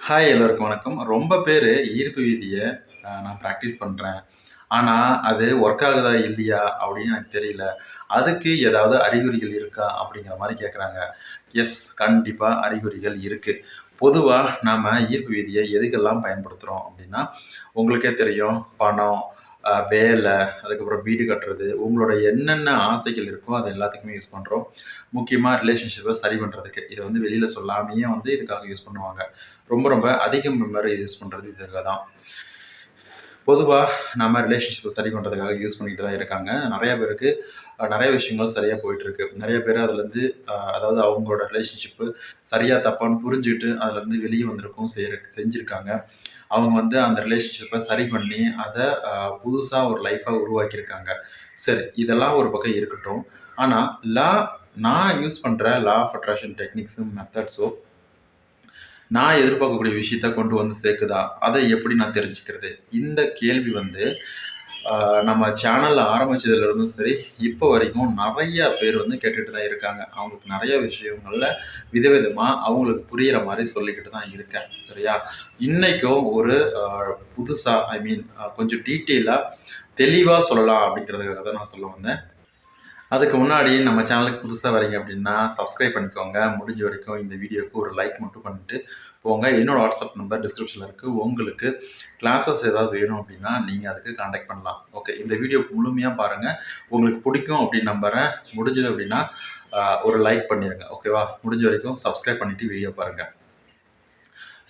Hi எல்லோருக்கும் வணக்கம். ரொம்ப பேர் ஈர்ப்பு விதிய நான் ப்ராக்டிஸ் பண்ணுறேன். ஆனால் அது ஒர்க் ஆகுதா இல்லையா அப்படின்னு எனக்கு தெரியல. அதுக்கு ஏதாவது அறிகுறிகள் இருக்கா அப்படிங்கிற மாதிரி கேட்குறாங்க. எஸ், கண்டிப்பாக அறிகுறிகள் இருக்குது. பொதுவாக நாம் ஈர்ப்பு விதியை எதுக்கெல்லாம் பயன்படுத்துகிறோம் அப்படின்னா, உங்களுக்கே தெரியும், பணம், வேலை, அதுக்கப்புறம் வீடு கட்டுறது, உங்களோட என்னென்ன ஆசைகள் இருக்கோ அது எல்லாத்துக்குமே யூஸ் பண்ணுறோம். முக்கியமாக ரிலேஷன்ஷிப்பை சரி பண்ணுறதுக்கு இதை வந்து வெளியில் சொல்லாமையே வந்து இதுக்காக யூஸ் பண்ணுவாங்க. ரொம்ப ரொம்ப அதிகம் மெமரி யூஸ் பண்ணுறது இதுக்காக தான். பொதுவாக நம்ம ரிலேஷன்ஷிப்பை சரி பண்ணுறதுக்காக யூஸ் பண்ணிட்டு தான் இருக்காங்க. நிறைய பேருக்கு நிறைய விஷயங்கள் சரியாக போயிட்டுருக்கு. நிறைய பேர் அதுலேருந்து அதாவது அவங்களோட ரிலேஷன்ஷிப்பு சரியாக தப்பான்னு புரிஞ்சுட்டு அதுலேருந்து வெளியே வந்திருக்கும் செஞ்சுருக்காங்க. அவங்க வந்து அந்த ரிலேஷன்ஷிப்பை சரி பண்ணி அதை புதுசாக ஒரு லைஃப்பாக உருவாக்கியிருக்காங்க. சரி, இதெல்லாம் ஒரு பக்கம் இருக்கட்டும். ஆனால் நான் யூஸ் பண்ணுற லா ஆஃப் அட்ராக்ஷன் டெக்னிக்ஸும் மெத்தட்ஸோ நான் எதிர்பார்க்கக்கூடிய விஷயத்த கொண்டு வந்து சேர்க்குதா, அதை எப்படி நான் தெரிஞ்சுக்கிறது? இந்த கேள்வி வந்து நம்ம சேனலில் ஆரம்பித்ததுலேருந்தும் சரி, இப்போ வரைக்கும் நிறைய பேர் வந்து கேட்டுட்டு தான் இருக்காங்க. அவங்களுக்கு நிறைய விஷயங்களில் விதவிதமாக அவங்களுக்கு புரிகிற மாதிரி சொல்லிக்கிட்டு தான் இருக்கேன். சரியா? இன்றைக்கும் ஒரு புதுசாக கொஞ்சம் டீட்டெயிலாக தெளிவாக சொல்லலாம் அப்படிங்கிறதுக்காக தான் நான் சொல்ல வந்தேன். அதுக்கு முன்னாடி நம்ம சேனலுக்கு புதுசாக வரீங்க அப்படின்னா சப்ஸ்கிரைப் பண்ணிக்கோங்க. முடிஞ்ச வரைக்கும் இந்த வீடியோவுக்கு ஒரு லைக் மட்டும் பண்ணிட்டு போங்க. என்னோடய வாட்ஸ்அப் நம்பர் டிஸ்கிரிப்ஷனில் இருக்குது. உங்களுக்கு கிளாஸஸ் ஏதாவது வேணும் அப்படின்னா நீங்கள் அதுக்கு காண்டாக்ட் பண்ணலாம். ஓகே, இந்த வீடியோ முழுமையாக பாருங்கள். உங்களுக்கு பிடிக்கும் அப்படின்னு நம்புகிறேன். முடிஞ்சது அப்படின்னா ஒரு லைக் பண்ணிடுங்க. ஓகேவா? முடிஞ்ச வரைக்கும் சப்ஸ்கிரைப் பண்ணிவிட்டு வீடியோ பாருங்கள்.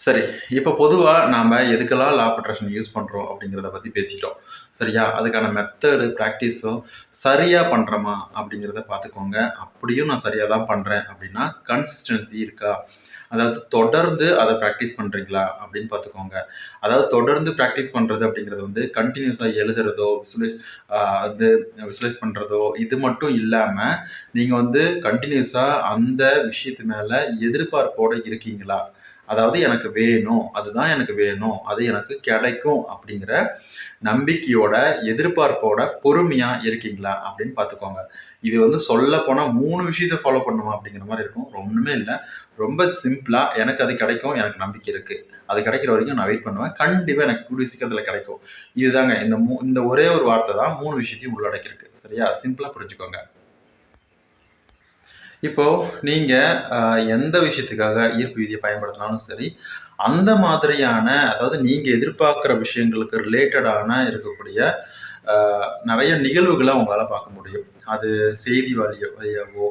சரி, இப்போ பொதுவாக நாம் எதுக்கெல்லாம் லா ஆஃப் அட்ராக்ஷன் யூஸ் பண்ணுறோம் அப்படிங்கிறத பற்றி பேசிட்டோம். சரியா? அதுக்கான மெத்தடு ப்ராக்டிஸும் சரியாக பண்ணுறோமா அப்படிங்கிறத பார்த்துக்கோங்க. அப்படியும் நான் சரியாக தான் பண்ணுறேன் அப்படின்னா கன்சிஸ்டன்சி இருக்கா, அதாவது தொடர்ந்து அதை ப்ராக்டிஸ் பண்ணுறீங்களா அப்படின்னு பார்த்துக்கோங்க. அதாவது தொடர்ந்து ப்ராக்டிஸ் பண்ணுறது அப்படிங்கிறது வந்து கண்டினியூஸாக எழுதுறதோ விசுவலைஸ் பண்ணுறதோ இது மட்டும் இல்லாமல் நீங்கள் வந்து கண்டினியூஸாக அந்த விஷயத்து மேலே எதிர்பார்ப்போடு இருக்கீங்களா? அதாவது எனக்கு வேணும், அதுதான் எனக்கு வேணும், அது எனக்கு கிடைக்கும் அப்படிங்கிற நம்பிக்கையோட எதிர்பார்ப்போட பொறுமையாக இருக்கீங்களா அப்படின்னு பார்த்துக்கோங்க. இது வந்து சொல்ல போனால் 3 விஷயத்தை ஃபாலோ பண்ணுமா அப்படிங்கிற மாதிரி இருக்கும். ஒன்றுமே இல்லை, ரொம்ப சிம்பிளாக எனக்கு அது கிடைக்கும், எனக்கு நம்பிக்கை இருக்குது, அது கிடைக்கிற வரைக்கும் நான் வெயிட் பண்ணுவேன், கண்டிப்பாக எனக்கு கூடிய சீக்கிரத்தில் கிடைக்கும். இதுதாங்க இந்த ஒரே ஒரு வார்த்தை தான் 3 விஷயத்தையும் உள்ளடக்கியிருக்கு. சரியா? சிம்பிளாக புரிஞ்சுக்கோங்க. இப்போது நீங்கள் எந்த விஷயத்துக்காக ஈர்ப்பு விதியை பயன்படுத்தினாலும் சரி, அந்த மாதிரியான அதாவது நீங்கள் எதிர்பார்க்குற விஷயங்களுக்கு ரிலேட்டடான இருக்கக்கூடிய நிறைய நிகழ்வுகளை உங்களால் பார்க்க முடியும். அது செய்தி வழியாவோ,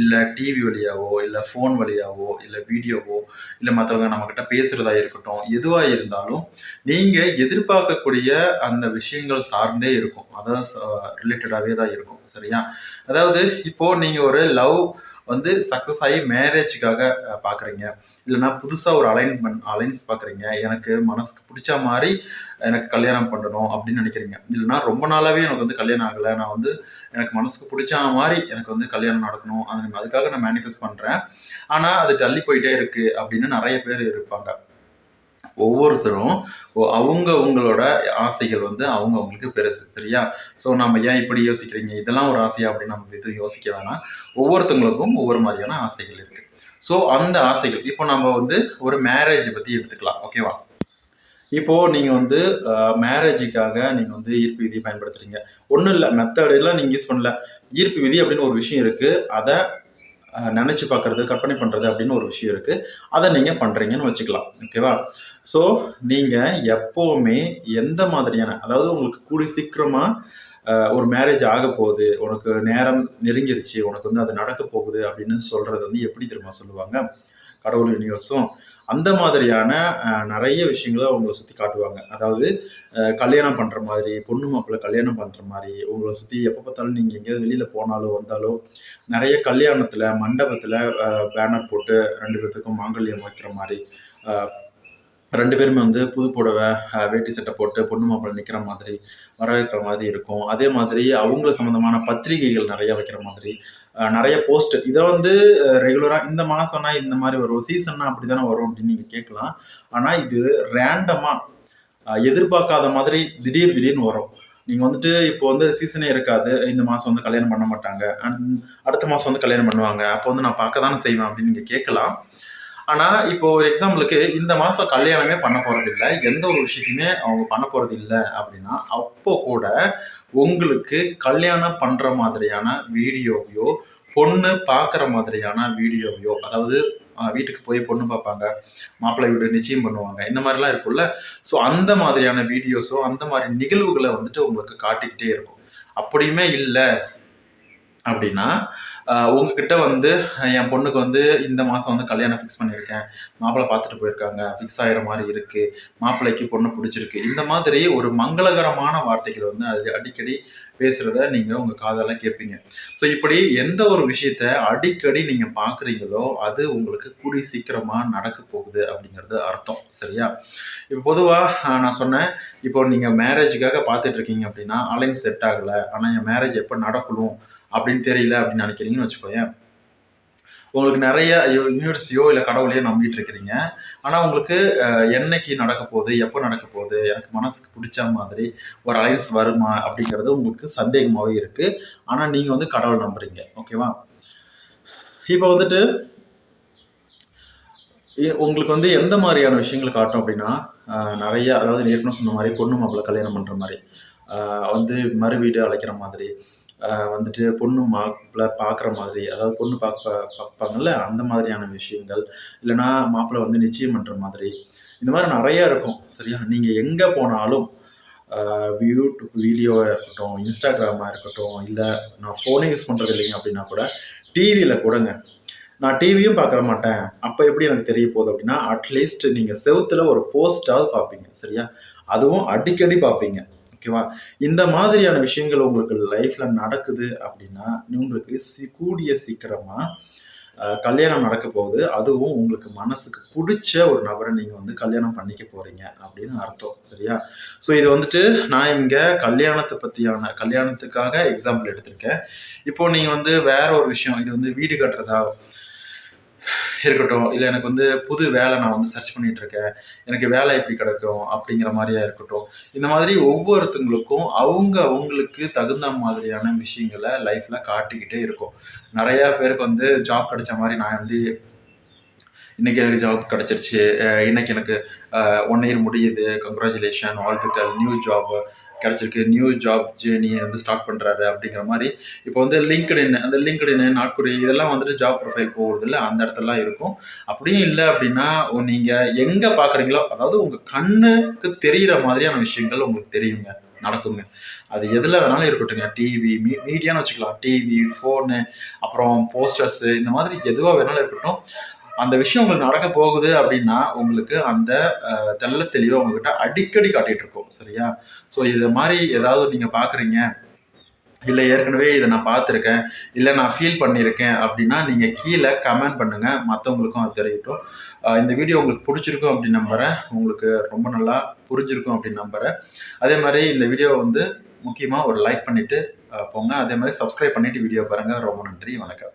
இல்லை டிவி வழியாவோ, இல்லை ஃபோன் வழியாவோ, இல்லை வீடியோவோ, இல்லை மற்றவங்க நம்மக்கிட்ட பேசுகிறதா இருக்கட்டும், எதுவாக இருந்தாலும் நீங்கள் எதிர்பார்க்கக்கூடிய அந்த விஷயங்கள் சார்ந்தே இருக்கும். அதான் ரிலேட்டடாகவே தான் இருக்கும். சரியா? அதாவது இப்போது நீங்கள் ஒரு லவ் வந்து சக்ஸஸ் ஆகி மேரேஜுக்காக பார்க்குறீங்க, இல்லைனா புதுசாக ஒரு அலைன்ஸ் பார்க்குறீங்க, எனக்கு மனசுக்கு பிடிச்ச மாதிரி எனக்கு கல்யாணம் பண்ணணும் அப்படின்னு நினைக்கிறீங்க, இல்லைனா ரொம்ப நாளாகவே எனக்கு வந்து கல்யாணம் ஆகலை, நான் வந்து எனக்கு மனசுக்கு பிடிச்ச மாதிரி எனக்கு வந்து கல்யாணம் நடக்கணும், அதுக்காக நான் மேனிஃபெஸ்ட் பண்ணுறேன், ஆனால் அது தள்ளி போயிட்டே இருக்குது அப்படின்னு நிறைய பேர் இருப்பாங்க. ஒவ்வொருத்தரும் அவங்களோட ஆசைகள் வந்து அவங்களுக்கு பெருசு. சரியா? ஸோ நம்ம ஏன் இப்படி யோசிக்கிறீங்க, இதெல்லாம் ஒரு ஆசையா அப்படின்னு நம்ம எதுவும் யோசிக்க வேணாம். ஒவ்வொருத்தவங்களுக்கும் ஒவ்வொரு மாதிரியான ஆசைகள் இருக்குது. ஸோ அந்த ஆசைகள் இப்போ நம்ம வந்து ஒரு மேரேஜை பற்றி எடுத்துக்கலாம். ஓகேவா? இப்போது நீங்கள் வந்து மேரேஜுக்காக நீங்கள் வந்து ஈர்ப்பு விதியை பயன்படுத்துகிறீங்க. ஒன்றும் இல்லை, மெத்தடெல்லாம் நீங்கள் யூஸ் பண்ணல. ஈர்ப்பு விதி அப்படின்னு ஒரு விஷயம் இருக்குது, அதை நினச்சி பார்க்குறது, கற்பனை பண்ணுறது அப்படின்னு ஒரு விஷயம் இருக்குது, அதை நீங்கள் பண்ணுறீங்கன்னு வச்சுக்கலாம். ஓகேவா? ஸோ நீங்கள் எப்போவுமே எந்த மாதிரியான, அதாவது உங்களுக்கு கூடி சீக்கிரமாக ஒரு மேரேஜ் ஆக போகுது, உனக்கு நேரம் நெருங்கிருச்சு, உனக்கு வந்து அது நடக்க போகுது அப்படின்னு சொல்கிறது வந்து எப்படி தெரியுமா சொல்லுவாங்க? கடவுள் யூனிவர்ஸும் அந்த மாதிரியான நிறைய விஷயங்களை உங்களை சுற்றி காட்டுவாங்க. அதாவது கல்யாணம் பண்ணுற மாதிரி, பொண்ணு மாப்பிள்ளை கல்யாணம் பண்ணுற மாதிரி, உங்களை சுற்றி எப்போ பார்த்தாலும் நீங்கள் எங்கேயாவது வெளியில் போனாலோ வந்தாலோ நிறைய கல்யாணத்தில் மண்டபத்தில் பேனர் போட்டு 2 பேர்த்துக்கும் மாங்கல்யம் வைக்கிற மாதிரி, 2 பேருமே வந்து புது புடவை வேட்டி சட்டை போட்டு பொண்ணு மாப்பிள்ளை நிற்கிற மாதிரி வரவேற்கிற மாதிரி இருக்கும். அதே மாதிரி அவங்கள சம்மந்தமான பத்திரிகைகள் நிறைய வைக்கிற மாதிரி, நிறைய போஸ்ட், இதை வந்து ரெகுலராக இந்த மாதம்னா இந்த மாதிரி வரும், சீசன்னா அப்படி தானே வரும் அப்படின்னு நீங்கள் கேட்கலாம். ஆனால் இது ரேண்டமாக எதிர்பார்க்காத மாதிரி திடீர்னு வரும். நீங்கள் வந்துட்டு இப்போ வந்து சீசனே இருக்காது, இந்த மாதம் வந்து கல்யாணம் பண்ண மாட்டாங்க, அடுத்த மாதம் வந்து கல்யாணம் பண்ணுவாங்க, அப்போ வந்து நான் பார்க்க தானே செய்வேன் அப்படின்னு நீங்கள் கேட்கலாம். ஆனால் இப்போ ஒரு எக்ஸாம்பிளுக்கு இந்த மாதம் கல்யாணமே பண்ண போகிறதில்ல, எந்த ஒரு விஷயத்தையுமே அவங்க பண்ண போகிறது இல்லை அப்படின்னா, அப்போ கூட உங்களுக்கு கல்யாணம் பண்ணுற மாதிரியான வீடியோவையோ, பொண்ணு பார்க்குற மாதிரியான வீடியோவையோ, அதாவது வீட்டுக்கு போய் பொண்ணு பார்ப்பாங்க, மாப்பிள்ளை வீடு நிச்சயம் பண்ணுவாங்க, இந்த மாதிரிலாம் இருக்கும்ல. ஸோ அந்த மாதிரியான வீடியோஸோ, அந்த மாதிரி நிகழ்வுகளை வந்துட்டு உங்களுக்கு காட்டிக்கிட்டே இருக்கும். அப்படியுமே இல்லை அப்படின்னா, உங்ககிட்ட வந்து என் பொண்ணுக்கு வந்து இந்த மாதம் வந்து கல்யாணம் ஃபிக்ஸ் பண்ணியிருக்கேன், மாப்பிள்ளை பார்த்துட்டு போயிருக்காங்க, ஃபிக்ஸ் ஆகிற மாதிரி இருக்குது, மாப்பிள்ளைக்கு பொண்ணு பிடிச்சிருக்கு, இந்த மாதிரி ஒரு மங்களகரமான வார்த்தைகள் வந்து அது அடிக்கடி பேசுகிறத நீங்கள் உங்கள் காதால் கேட்பீங்க. ஸோ இப்படி எந்த ஒரு விஷயத்த அடிக்கடி நீங்கள் பார்க்குறீங்களோ அது உங்களுக்கு கூடி சீக்கிரமாக நடக்க போகுது அப்படிங்கிறது அர்த்தம். சரியா? இப்போ பொதுவாக நான் சொன்னேன், இப்போ நீங்கள் மேரேஜுக்காக பார்த்துட்டு இருக்கீங்க அப்படின்னா, அலைன் செட் ஆகலை, ஆனால் என் மேரேஜ் எப்போ நடக்கணும் அப்படின்னு தெரியல அப்படின்னு நினைக்கிறீங்கன்னு வச்சுக்கோயேன். உங்களுக்கு நிறைய யூனிவர்ஸையோ இல்லை கடவுளையோ நம்பிட்டு இருக்கிறீங்க. ஆனால் உங்களுக்கு என்னைக்கு நடக்க போகுது, எப்போ நடக்க போகுது, எனக்கு மனசுக்கு பிடிச்ச மாதிரி ஒரு அலைன்ஸ் வருமா அப்படிங்கிறது உங்களுக்கு சந்தேகமாகவே இருக்குது. ஆனால் நீங்கள் வந்து கடவுள் நம்புறீங்க. ஓகேவா? இப்போ வந்துட்டு உங்களுக்கு வந்து எந்த மாதிரியான விஷயங்கள் காட்டும் அப்படின்னா, நிறைய, அதாவது ஏற்கனவே சொன்ன மாதிரி பொண்ணு மாப்பிள்ளை கல்யாணம் பண்ணுற மாதிரி, வந்து மறு வீடு அழைக்கிற மாதிரி, வந்துட்டு பொண்ணு மாப்பிள்ளை பார்க்குற மாதிரி, அதாவது பொண்ணு பார்ப்பாங்கல்ல அந்த மாதிரியான விஷயங்கள், இல்லைனா மாப்பிள்ளை வந்து நிச்சயம் பண்ணுற மாதிரி, இந்த மாதிரி நிறையா இருக்கும். சரியா? நீங்கள் எங்கே போனாலும் யூடியூப் வீடியோவாக இருக்கட்டும், இன்ஸ்டாகிராமாக இருக்கட்டும், இல்லை நான் ஃபோனே யூஸ் பண்ணுறது இல்லைங்க அப்படின்னா கூட டிவியில் கூடங்க, நான் டிவியும் பார்க்குற மாட்டேன், அப்போ எப்படி எனக்கு தெரிய போகுது அப்படின்னா, அட்லீஸ்ட் நீங்கள் செவுத்தில் ஒரு போஸ்டாவது பார்ப்பீங்க. சரியா? அதுவும் அடிக்கடி பார்ப்பீங்க. ஓகேவா? இந்த மாதிரியான விஷயங்கள் உங்களுக்கு லைஃப்பில் நடக்குது அப்படின்னா, உங்களுக்கு கூடிய சீக்கிரமாக கல்யாணம் நடக்க போகுது. அதுவும் உங்களுக்கு மனசுக்கு பிடிச்ச ஒரு நபரை நீங்கள் வந்து கல்யாணம் பண்ணிக்க போகிறீங்க அப்படின்னு அர்த்தம். சரியா? ஸோ இது வந்துட்டு நான் இங்கே கல்யாணத்துக்காக எக்ஸாம்பிள் எடுத்திருக்கேன். இப்போ நீங்கள் வந்து வேற ஒரு விஷயம், இது வந்து வீடு கட்டுறதா இருக்கட்டும், இல்லை எனக்கு வந்து புது வேலை நான் வந்து சர்ச் பண்ணிட்டு இருக்கேன், எனக்கு வேலை எப்படி கிடைக்கும் அப்படிங்கிற மாதிரியா இருக்கட்டும், இந்த மாதிரி ஒவ்வொருத்தங்களுக்கும் அவங்களுக்கு தகுந்த மாதிரியான விஷயங்களை லைஃப்ல காட்டிக்கிட்டே இருக்கும். நிறைய பேருக்கு வந்து ஜாப் கிடைச்ச மாதிரி, நான் வந்து இன்னைக்கு எனக்கு ஜாப் கிடைச்சிருச்சு, இன்னைக்கு எனக்கு 1 இயர் முடியுது, கங்க்ராச்சுலேஷன், வாழ்த்துக்கள், நியூ ஜாப் கிடைச்சிருக்கு, நியூ ஜாப் ஜேர்னியை வந்து ஸ்டார்ட் பண்ணுறாரு அப்படிங்கிற மாதிரி. இப்போ வந்து லிங்க்டின், நாட்குறி, இதெல்லாம் வந்துட்டு ஜாப் ப்ரொஃபைல் போகிறது இல்லை, அந்த இடத்துலலாம் இருக்கும். அப்படியும் இல்லை அப்படின்னா நீங்கள் எங்கே பார்க்குறீங்களோ, அதாவது உங்கள் கண்ணுக்கு தெரிகிற மாதிரியான விஷயங்கள் உங்களுக்கு தெரியுங்க, நடக்குங்க. அது எதில் வேணாலும் இருக்கட்டுங்க. டிவி, மீடியான்னு வச்சுக்கலாம், டிவி, ஃபோனு, அப்புறம் போஸ்டர்ஸு, இந்த மாதிரி எதுவாக வேணாலும் இருக்கட்டும். அந்த விஷயம் உங்களுக்கு நடக்க போகுது அப்படின்னா உங்களுக்கு அந்த தெள்ள தெளிவாக உங்ககிட்ட அடிக்கடி காட்டிகிட்டு இருக்கோம். சரியா? ஸோ இது மாதிரி ஏதாவது நீங்கள் பார்க்குறீங்க, இல்லை ஏற்கனவே இதை நான் பார்த்துருக்கேன், இல்லை நான் ஃபீல் பண்ணியிருக்கேன் அப்படின்னா நீங்கள் கீழே கமெண்ட் பண்ணுங்கள், மற்றவங்களுக்கும் அது தெரியட்டும். இந்த வீடியோ உங்களுக்கு பிடிச்சிருக்கும் அப்படின்னு நம்புகிறேன், உங்களுக்கு ரொம்ப நல்லா புரிஞ்சிருக்கும் அப்படின்னு நம்புகிறேன். அதே மாதிரி இந்த வீடியோவை வந்து முக்கியமாக ஒரு லைக் பண்ணிவிட்டு போங்க. அதே மாதிரி சப்ஸ்கிரைப் பண்ணிவிட்டு வீடியோ பாருங்கள். ரொம்ப நன்றி. வணக்கம்.